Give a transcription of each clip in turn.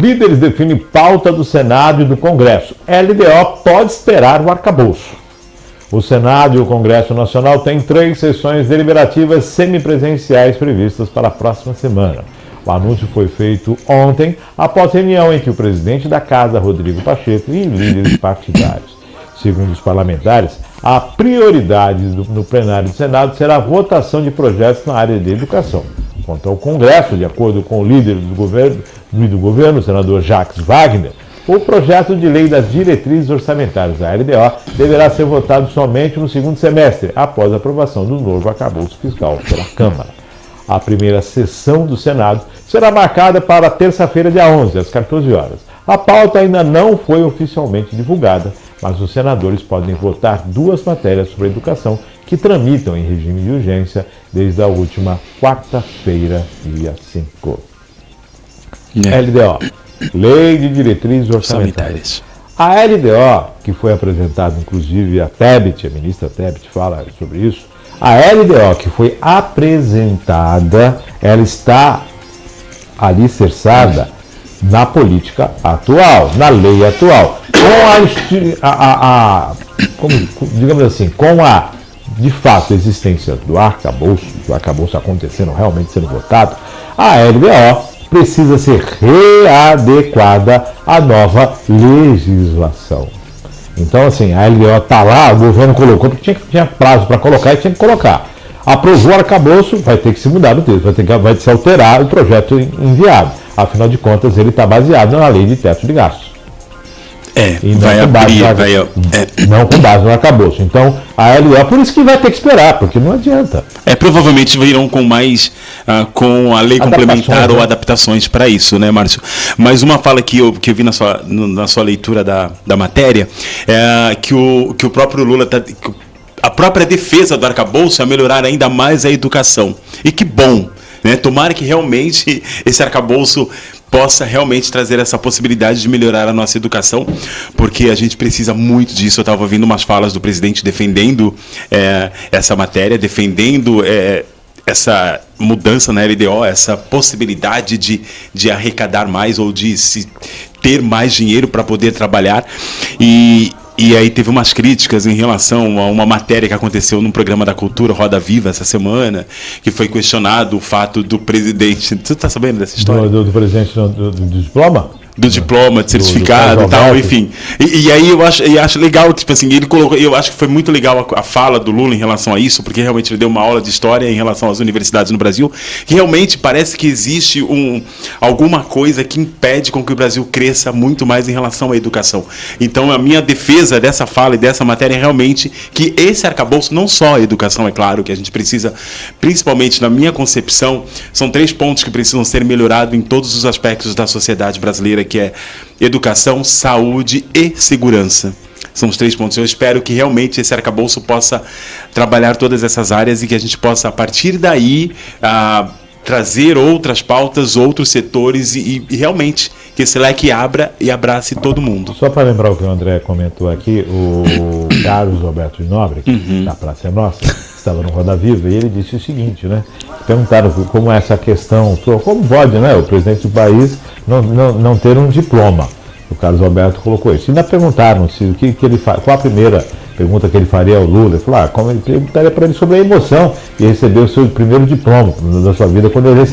Líderes definem pauta do Senado e do Congresso. LDO pode esperar o arcabouço. O Senado e o Congresso Nacional têm 3 sessões deliberativas semipresenciais previstas para a próxima semana. O anúncio foi feito ontem, após reunião entre o presidente da Casa, Rodrigo Pacheco, e líderes partidários. Segundo os parlamentares, a prioridade no plenário do Senado será a votação de projetos na área de educação. Quanto ao Congresso, de acordo com o líder do governo, o senador Jacques Wagner, o projeto de lei das diretrizes orçamentárias, a LDO, deverá ser votado somente no segundo semestre, após a aprovação do novo arcabouço fiscal pela Câmara. A primeira sessão do Senado será marcada para terça-feira, dia 11, às 14 horas. A pauta ainda não foi oficialmente divulgada, mas os senadores podem votar 2 matérias sobre educação que tramitam em regime de urgência desde a última quarta-feira, dia 5. LDO, Lei de Diretrizes Orçamentárias. A LDO, que foi apresentada, inclusive, a Tebet, a ministra Tebet fala sobre isso, a LDO que foi apresentada, ela está alicerçada na política atual, na lei atual, digamos assim, com a, de fato, existência do arcabouço acontecendo, realmente sendo votado, a LDO precisa ser readequada à nova legislação. Então, assim, a LDO está lá, o governo colocou, porque tinha prazo para colocar e tinha que colocar. Aprovou o arcabouço, vai ter que se mudar o texto, vai se alterar o projeto enviado. Afinal de contas, ele está baseado na lei de teto de gastos. Não com base no arcabouço. Então, a LDO, por isso que vai ter que esperar, porque não adianta. Provavelmente virão com mais, com a lei complementar ou adaptações para isso, né, Márcio? Mas uma fala que eu vi na sua leitura da matéria, é que o próprio Lula a própria defesa do arcabouço é melhorar ainda mais a educação. E que bom, né? Tomara que realmente esse arcabouço possa realmente trazer essa possibilidade de melhorar a nossa educação, porque a gente precisa muito disso. Eu estava ouvindo umas falas do presidente defendendo essa matéria, defendendo essa mudança na LDO, essa possibilidade de arrecadar mais ou de se ter mais dinheiro para poder trabalhar. E aí teve umas críticas em relação a uma matéria que aconteceu num programa da Cultura, Roda Viva, essa semana, que foi questionado o fato do presidente... Você está sabendo dessa história? Do presidente do diploma? Do diploma, de certificado e tal, enfim. E aí eu acho legal, tipo assim, ele colocou, eu acho que foi muito legal a fala do Lula em relação a isso, porque realmente ele deu uma aula de história em relação às universidades no Brasil, que realmente parece que existe alguma coisa que impede com que o Brasil cresça muito mais em relação à educação. Então a minha defesa dessa fala e dessa matéria é realmente que esse arcabouço, não só a educação, é claro, que a gente precisa, principalmente na minha concepção, são 3 pontos que precisam ser melhorados em todos os aspectos da sociedade brasileira, que é educação, saúde e segurança. São os 3 pontos. Eu espero que realmente esse arcabouço possa trabalhar todas essas áreas e que a gente possa, a partir daí, trazer outras pautas, outros setores e realmente que esse leque abra e abrace todo mundo. Só para lembrar o que o André comentou aqui, o Carlos Alberto de Nóbrega, da Praça é Nossa, estava no Roda Viva, e ele disse o seguinte, né? Perguntaram como é essa questão, como pode, né, o presidente do país não ter um diploma. O Carlos Alberto colocou isso. E ainda perguntaram o que ele faz, qual a primeira pergunta que ele faria ao Lula. Ele falou, como ele perguntaria para ele sobre a emoção e receber o seu primeiro diploma da sua vida, quando ele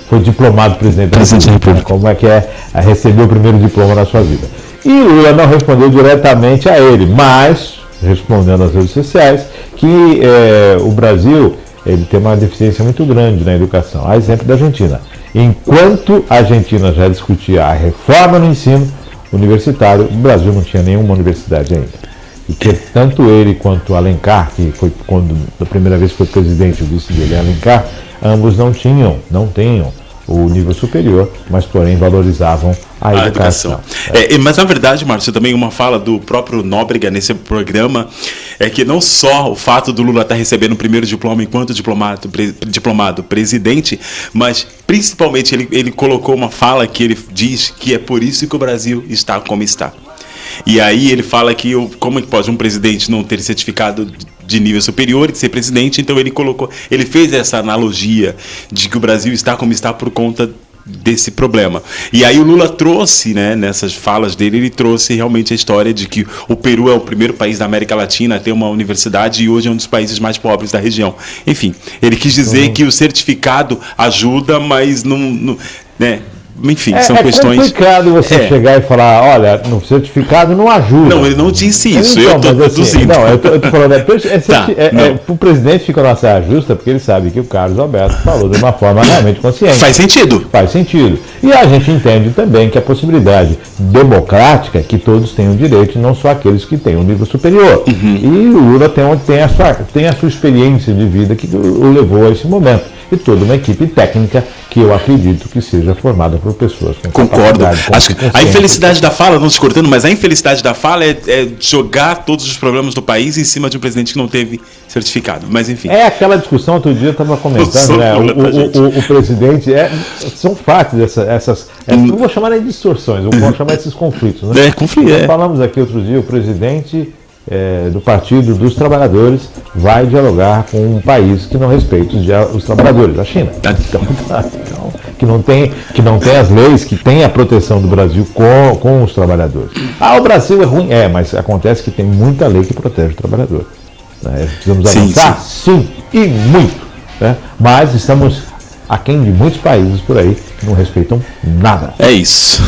foi diplomado presidente da República. Como é que é receber o primeiro diploma na sua vida. E o Lula não respondeu diretamente a ele, mas respondendo nas redes sociais que o Brasil ele tem uma deficiência muito grande na educação, a exemplo da Argentina. Enquanto a Argentina já discutia a reforma no ensino universitário, o Brasil não tinha nenhuma universidade ainda. E que tanto ele quanto Alencar, que foi quando da primeira vez foi presidente, o vice dele Alencar, ambos não tinham o nível superior, mas porém valorizavam a educação. Mas na verdade, Márcio, também uma fala do próprio Nóbrega nesse programa é que não só o fato do Lula estar recebendo o primeiro diploma enquanto diplomado presidente, mas principalmente ele colocou uma fala que ele diz que é por isso que o Brasil está como está. E aí ele fala que como é que pode um presidente não ter certificado de nível superior e ser presidente? Então ele fez essa analogia de que o Brasil está como está por conta desse problema. E aí o Lula trouxe, né, nessas falas dele, ele trouxe realmente a história de que o Peru é o primeiro país da América Latina a ter uma universidade e hoje é um dos países mais pobres da região. Enfim, ele quis dizer que o certificado ajuda, mas não né? Enfim, são questões... É complicado você chegar e falar, olha, no certificado não ajuda. Não, ele não disse isso, então, eu estou deduzindo. Assim, não, eu tô falando, o presidente fica na saia justa porque ele sabe que o Carlos Alberto falou de uma forma realmente consciente. Faz sentido. Faz sentido. E a gente entende também que a possibilidade democrática é que todos tenham direito, e não só aqueles que têm um nível superior. E o Lula tem a sua experiência de vida que o levou a esse momento. E toda uma equipe técnica que eu acredito que seja formada por pessoas com Concordo. Acho que a infelicidade da fala, não te cortando, mas a infelicidade da fala é jogar todos os problemas do país em cima de um presidente que não teve certificado. Mas enfim. É aquela discussão, outro dia eu estava comentando, né? O presidente. São fatos essas. Não vou chamar de distorções, eu vou chamar esses conflitos. Né? Falamos aqui outro dia, o presidente do Partido dos Trabalhadores vai dialogar com um país que não respeita os trabalhadores, a China. Então, que não tem as leis, que tem a proteção do Brasil com os trabalhadores. O Brasil é ruim? Mas acontece que tem muita lei que protege o trabalhador. Precisamos avançar? Sim, e muito. Né? Mas estamos aquém de muitos países por aí que não respeitam nada. É isso.